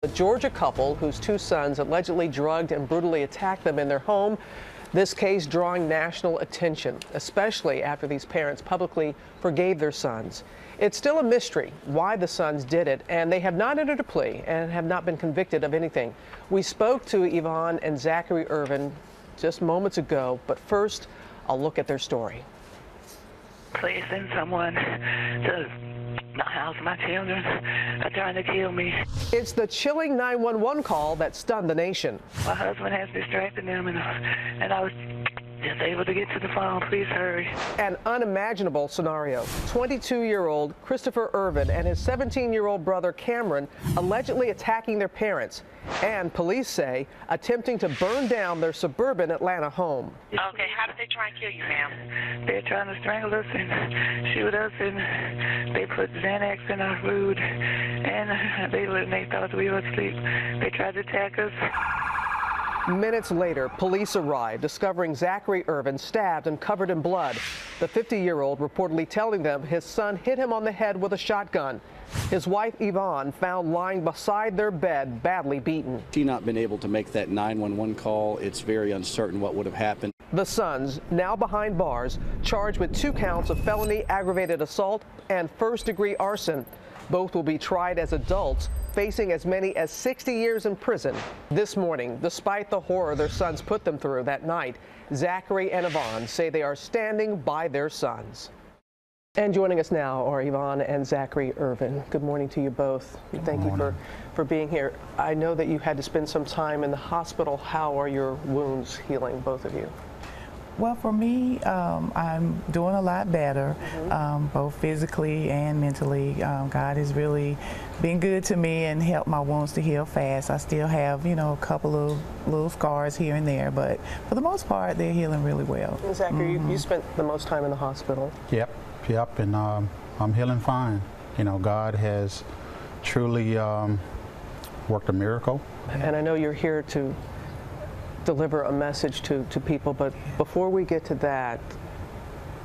A Georgia couple whose two sons allegedly drugged and brutally attacked them in their home. This case drawing national attention, especially after these parents publicly forgave their sons. It's still a mystery why the sons did it, and they have not entered a plea and have not been convicted of anything. We spoke to Yvonne and Zachary Irvin just moments ago, but first, a look at their story. Please send someone to my house. My children are trying to kill me. It's the chilling 911 call that stunned the nation. My husband has distracted them, and I was just able to get to the phone. Please hurry. An unimaginable scenario. 22-year-old Christopher Irvin and his 17-year-old brother Cameron allegedly attacking their parents, and police say attempting to burn down their suburban Atlanta home. Okay, how did they try and kill you, ma'am? They're trying to strangle us and shoot us, and they put Xanax in our food, and they thought we were asleep. They tried to attack us. Minutes later, police arrived, discovering Zachary Irvin stabbed and covered in blood. The 50-year-old reportedly telling them his son hit him on the head with a shotgun. His wife, Yvonne, found lying beside their bed, badly beaten. She not been able to make that 911 call. It's very uncertain what would have happened. The sons, now behind bars, charged with 2 counts of felony aggravated assault and first-degree arson. Both will be tried as adults, facing as many as 60 years in prison. This morning, despite the horror their sons put them through that night, Zachary and Yvonne say they are standing by their sons. And joining us now are Yvonne and Zachary Irvin. Good morning to you both. Thank you for being here. I know that you had to spend some time in the hospital. How are your wounds healing, both of you? Well, for me, I'm doing a lot better, both physically and mentally. God has really been good to me and helped my wounds to heal fast. I still have, a couple of little scars here and there, but for the most part, they're healing really well. And Zachary, you spent the most time in the hospital. Yep, and I'm healing fine. God has truly worked a miracle. And I know you're here to deliver a message to people, but before we get to that,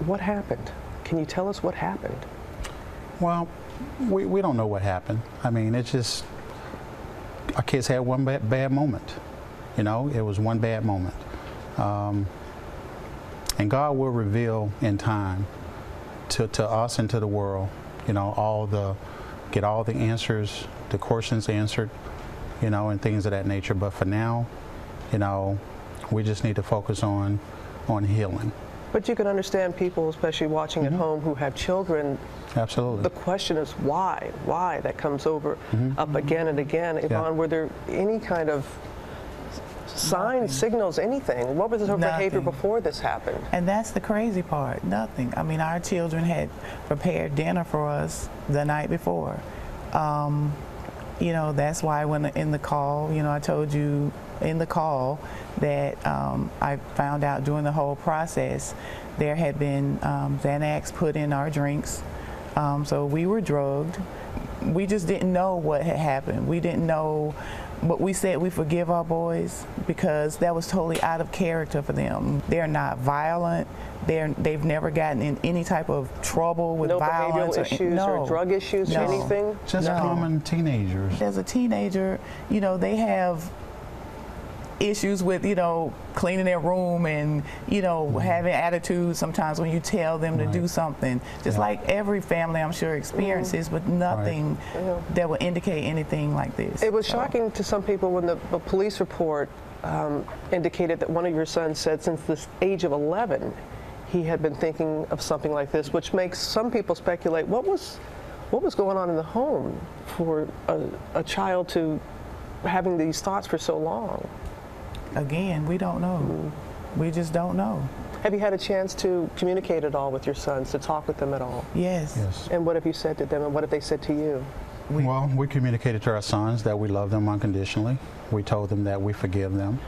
what happened? Can you tell us what happened? Well, we don't know what happened. I mean, it's just our kids had one bad moment. It was one bad moment. And God will reveal in time to us and to the world, get all the answers, the questions answered, and things of that nature. But for now, we just need to focus on healing. But you can understand people, especially watching at home, who have children. Absolutely. The question is why? Why? That comes over up again and again. Yvonne, were there any kind of signs, signals, anything? What was her behavior before this happened? And that's the crazy part, nothing. I mean, our children had prepared dinner for us the night before. That's why when in the call, I told you in the call that I found out during the whole process there had been Xanax put in our drinks. So we were drugged. We just didn't know what had happened. We didn't know, but we said we forgive our boys because that was totally out of character for them. They're not violent. They've never gotten in any type of trouble with violence. No behavioral issues or drug issues or anything? Just common teenagers. As a teenager, they have issues with, cleaning their room and, having attitudes sometimes when you tell them to do something. Just like every family, I'm sure, experiences, but nothing that would indicate anything like this. It was shocking to some people when the police report indicated that one of your sons said since the age of 11, he had been thinking of something like this, which makes some people speculate what was going on in the home for a child to having these thoughts for so long. Again, we don't know. We just don't know. Have you had a chance to communicate at all with your sons, to talk with them at all? Yes. And what have you said to them, and what have they said to you? Well, we communicated to our sons that we love them unconditionally. We told them that we forgive them.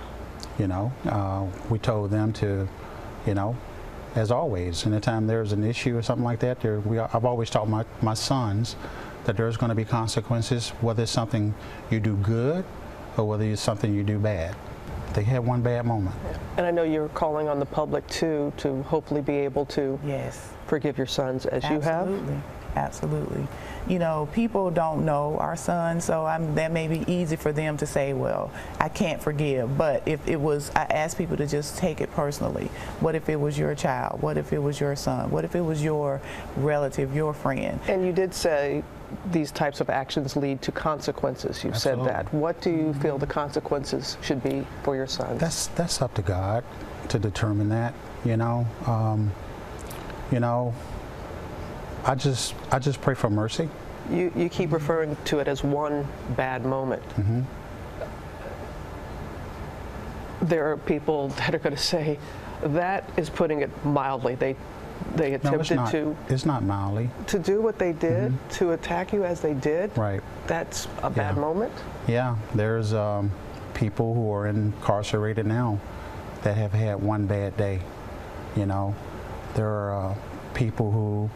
We told them to, as always, anytime there's an issue or something like that, I've always taught my sons that there's going to be consequences, whether it's something you do good or whether it's something you do bad. They had one bad moment. And I know you're calling on the public too to hopefully be able to forgive your sons as you have. Absolutely. You know, people don't know our son, so that may be easy for them to say, well, I can't forgive. But if it was, I ask people to just take it personally. What if it was your child? What if it was your son? What if it was your relative, your friend? And you did say these types of actions lead to consequences. You've Absolutely. said that. What do you feel the consequences should be for your son? That's up to God to determine that. You know, I just pray for mercy. You keep referring to it as one bad moment. Mm-hmm. There are people that are going to say that is putting it mildly. They No, attempted it's not mildly. to do what they did, to attack you as they did. Right. That's a bad Yeah. moment. Yeah, there's people who are incarcerated now that have had one bad day. You know, there are people who,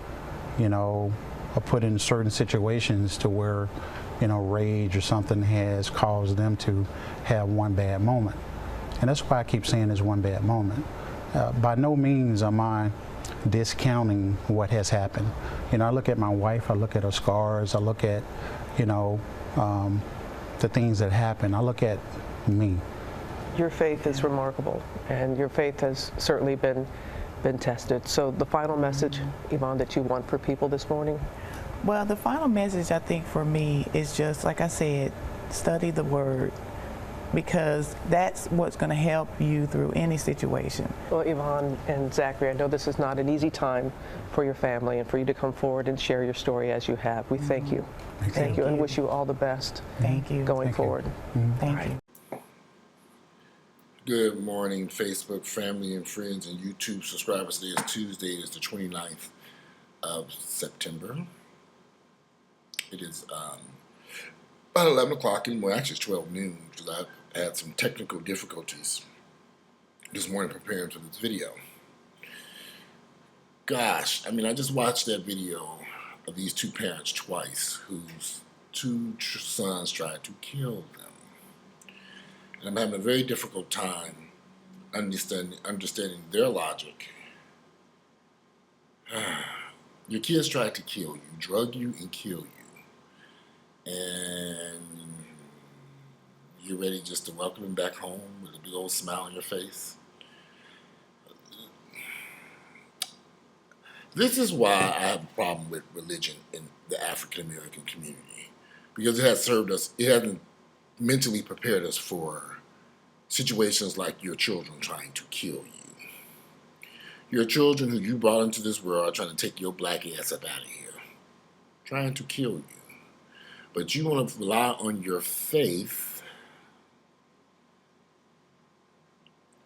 are put in certain situations to where, rage or something has caused them to have one bad moment. And that's why I keep saying it's one bad moment. By no means am I discounting what has happened. I look at my wife, I look at her scars, I look at, the things that happen. I look at me. Your faith is remarkable, and your faith has certainly been tested. So the final message, Yvonne, that you want for people this morning? Well, the final message I think for me is just, like I said, study the Word, because that's what's going to help you through any situation. Well, Yvonne and Zachary, I know this is not an easy time for your family and for you to come forward and share your story as you have. We thank you. Thank you, and wish you all the best Thank you. going forward. Thank you. Good morning, Facebook family and friends and YouTube subscribers. Today is Tuesday. It is the 29th of September. It is about 11 o'clock in the morning. Actually, it's 12 noon because I had some technical difficulties this morning preparing for this video. Gosh, I mean, I just watched that video of these two parents twice whose two sons tried to kill them. And I'm having a very difficult time understanding their logic. Your kids tried to kill you, drug you, and kill you. And you're ready just to welcome them back home with a big old smile on your face. This is why I have a problem with religion in the African American community. Because it has served us, it hasn't mentally prepared us for situations like your children trying to kill you. Your children who you brought into this world are trying to take your black ass up out of here, trying to kill you. But you want to rely on your faith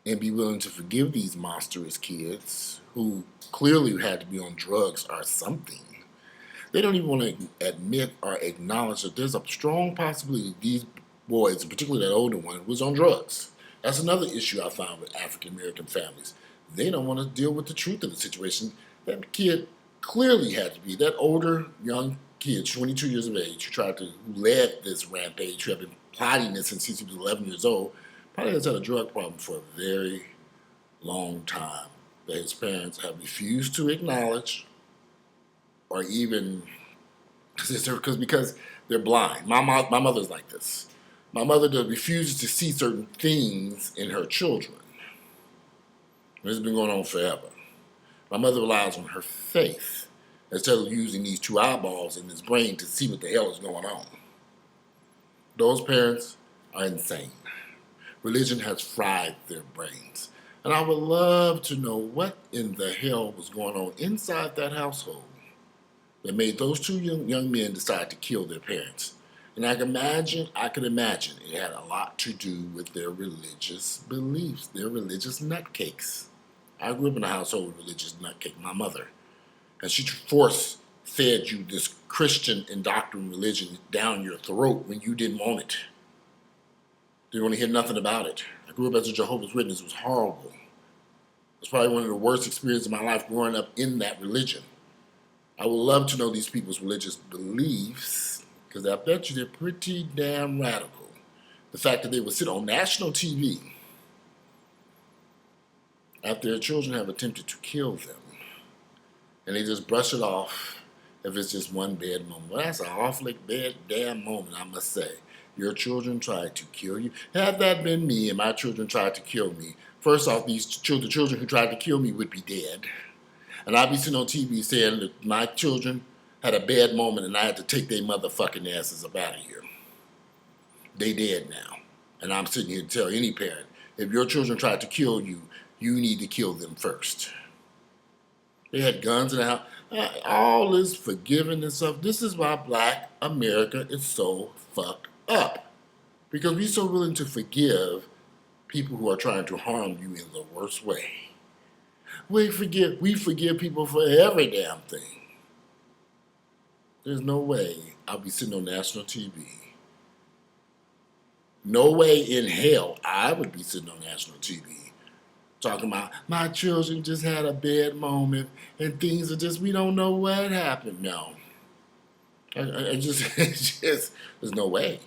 and be willing to forgive these monstrous kids who clearly had to be on drugs or something. They don't even want to admit or acknowledge that there's a strong possibility these boys, and particularly that older one, was on drugs. That's another issue I found with African American families. They don't want to deal with the truth of the situation. That kid clearly had to be, that older young kid, 22 years of age, who led this rampage, who had been plotting this since he was 11 years old, probably has had a drug problem for a very long time that his parents have refused to acknowledge or even, because they're blind. My mother's like this. My mother refuses to see certain things in her children. This has been going on forever. My mother relies on her faith instead of using these two eyeballs in his brain to see what the hell is going on. Those parents are insane. Religion has fried their brains. And I would love to know what in the hell was going on inside that household that made those two young men decide to kill their parents. And I could imagine it had a lot to do with their religious beliefs, their religious nutcakes. I grew up in a household with religious nutcake, my mother. And she force-fed you this Christian indoctrined religion down your throat when you didn't want it. Didn't want to hear nothing about it. I grew up as a Jehovah's Witness. It was horrible. It was probably one of the worst experiences of my life growing up in that religion. I would love to know these people's religious beliefs, because I bet you they're pretty damn radical. The fact that they would sit on national TV after their children have attempted to kill them, and they just brush it off if it's just one bad moment. Well, that's an awfully bad damn moment, I must say. Your children tried to kill you. Had that been me and my children tried to kill me, first off, the children who tried to kill me would be dead. And I'd be sitting on TV saying that my children had a bad moment and I had to take their motherfucking asses up out of here. They dead now. And I'm sitting here to tell any parent, if your children tried to kill you, you need to kill them first. They had guns in the house. All this forgiving and stuff. This is why Black America is so fucked up. Because we're so willing to forgive people who are trying to harm you in the worst way. We forgive people for every damn thing. There's no way I'll be sitting on national TV. No way in hell I would be sitting on national TV talking about my children just had a bad moment and things are just, we don't know what happened. No. There's no way.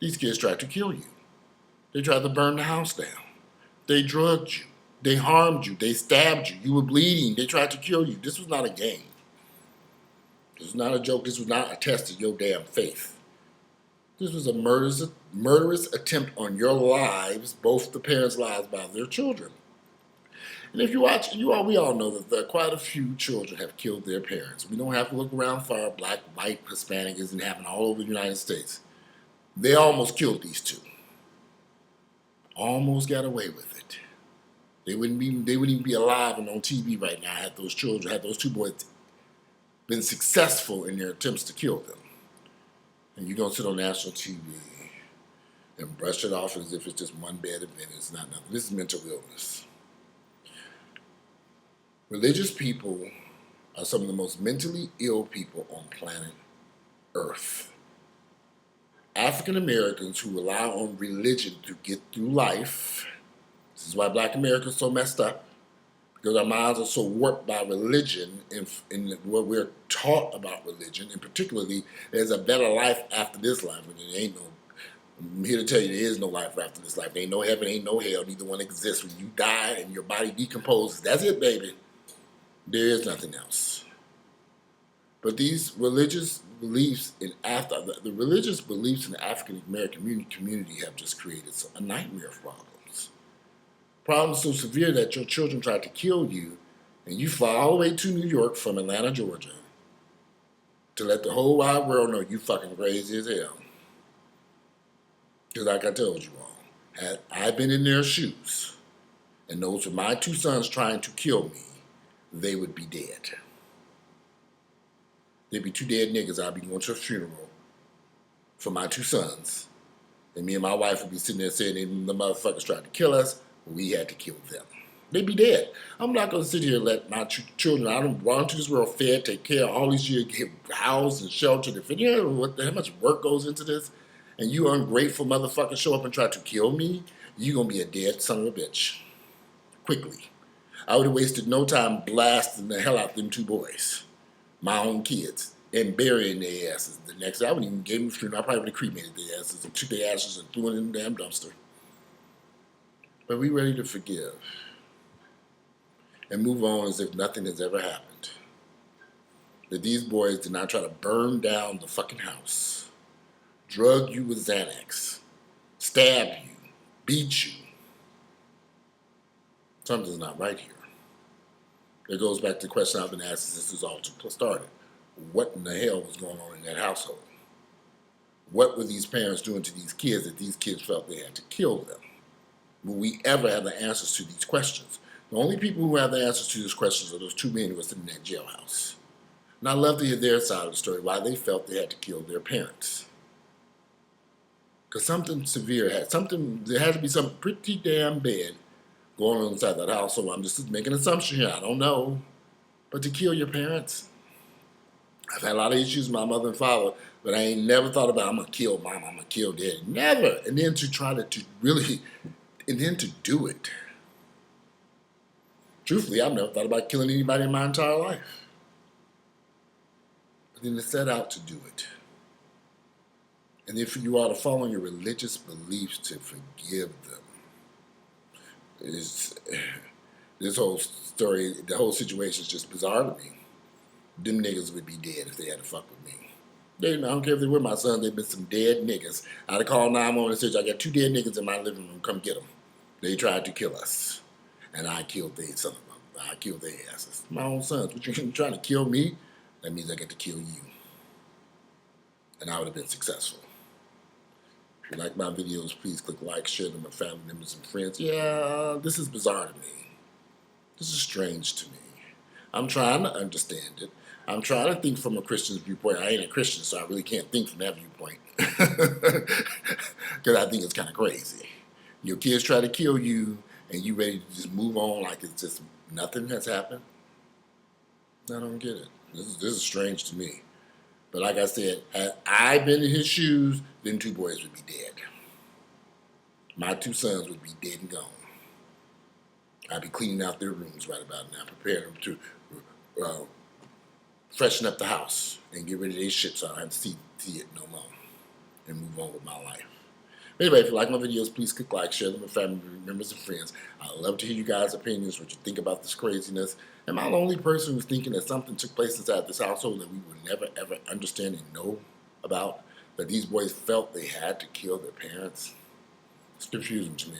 These kids tried to kill you. They tried to burn the house down. They drugged you. They harmed you. They stabbed you. You were bleeding. They tried to kill you. This was not a game. This was not a joke. This was not a test of your damn faith. This was a murderous attempt on your lives, both the parents' lives, by their children. And if you watch, we all know that there are quite a few children have killed their parents. We don't have to look around far. Black, white, Hispanic isn't happening all over the United States. They almost killed these two. Almost got away with it. They wouldn't even be alive and on TV right now had those two boys been successful in their attempts to kill them. And you're going to sit on national TV and brush it off as if it's just one bad event. It's not nothing. This is mental illness. Religious people are some of the most mentally ill people on planet Earth. African Americans who rely on religion to get through life. This is why Black America is so messed up. Because our minds are so warped by religion and what we're taught about religion, and particularly there's a better life after this life. And there ain't no, I'm here to tell you there is no life after this life. There ain't no heaven, ain't no hell, neither one exists. When you die and your body decomposes, that's it, baby. There is nothing else. But these religious beliefs the religious beliefs in the African American community have just created a nightmare of problems. Problems so severe that your children tried to kill you, and you fly all the way to New York from Atlanta, Georgia, to let the whole wide world know you fucking crazy as hell. Because like I told you all, had I been in their shoes, and those were my two sons trying to kill me, they would be dead. There'd be two dead niggas. I'd be going to a funeral for my two sons, and me and my wife would be sitting there saying the motherfuckers tried to kill us. We had to kill them. They'd be dead. I'm not going to sit here and let my children, I don't run to this world fed, take care of all these years, get housed and sheltered. If you know how much work goes into this, and you ungrateful motherfucker show up and try to kill me, you're going to be a dead son of a bitch. Quickly. I would have wasted no time blasting the hell out of them two boys, my own kids, and burying their asses. The next day, I wouldn't even give them a funeral. I probably would have cremated their asses and took their ashes and threw it in the damn dumpster. But we ready to forgive and move on as if nothing has ever happened. That these boys did not try to burn down the fucking house, drug you with Xanax, stab you, beat you. Something's not right here. It goes back to the question I've been asked since this all started. What in the hell was going on in that household? What were these parents doing to these kids that these kids felt they had to kill them? Will we ever have the answers to these questions? The only people who have the answers to these questions are those two men who were sitting in that jailhouse. And I'd love to hear their side of the story, why they felt they had to kill their parents. Because something severe there had to be something pretty damn bad going on inside that house. So I'm just making an assumption here, I don't know. But to kill your parents? I've had a lot of issues with my mother and father, but I ain't never thought about, I'm going to kill mom, I'm going to kill daddy. Never. And then to try to really... And then to do it. Truthfully, I've never thought about killing anybody in my entire life. But then to set out to do it. And if you are to follow your religious beliefs to forgive them. This whole story, the whole situation is just bizarre to me. them niggas would be dead if they had to fuck with me. I don't care if they were my sons, they've been some dead niggas. I'd have called 911 and said, I got 2 dead niggas in my living room, come get them. They tried to kill us. And I killed their son of them. I killed their asses. My own sons. What, you trying to kill me? That means I get to kill you. And I would have been successful. If you like my videos, please click like, share them with family members and friends. Yeah, this is bizarre to me. This is strange to me. I'm trying to understand it. I'm trying to think from a Christian's viewpoint. I ain't a Christian, so I really can't think from that viewpoint. Because I think it's kind of crazy. Your kids try to kill you, and you ready to just move on like it's just nothing has happened? I don't get it. This is strange to me. But like I said, had I been in his shoes, then 2 boys would be dead. My 2 sons would be dead and gone. I'd be cleaning out their rooms right about now, preparing them to freshen up the house and get rid of their shit so I don't have to see it no more and move on with my life. Anyway, if you like my videos, please click like, share them with family members and friends. I'd love to hear you guys' opinions, what you think about this craziness. Am I the only person who's thinking that something took place inside this household that we will never, ever understand and know about? That these boys felt they had to kill their parents? It's confusing to me.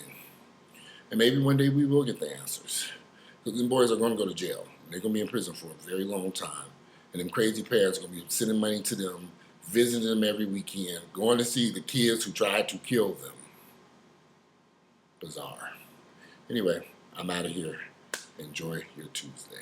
And maybe one day we will get the answers. Because them boys are going to go to jail. They're going to be in prison for a very long time. And them crazy parents are going to be sending money to them, visiting them every weekend, going to see the kids who tried to kill them. Bizarre. Anyway, I'm out of here. Enjoy your Tuesday.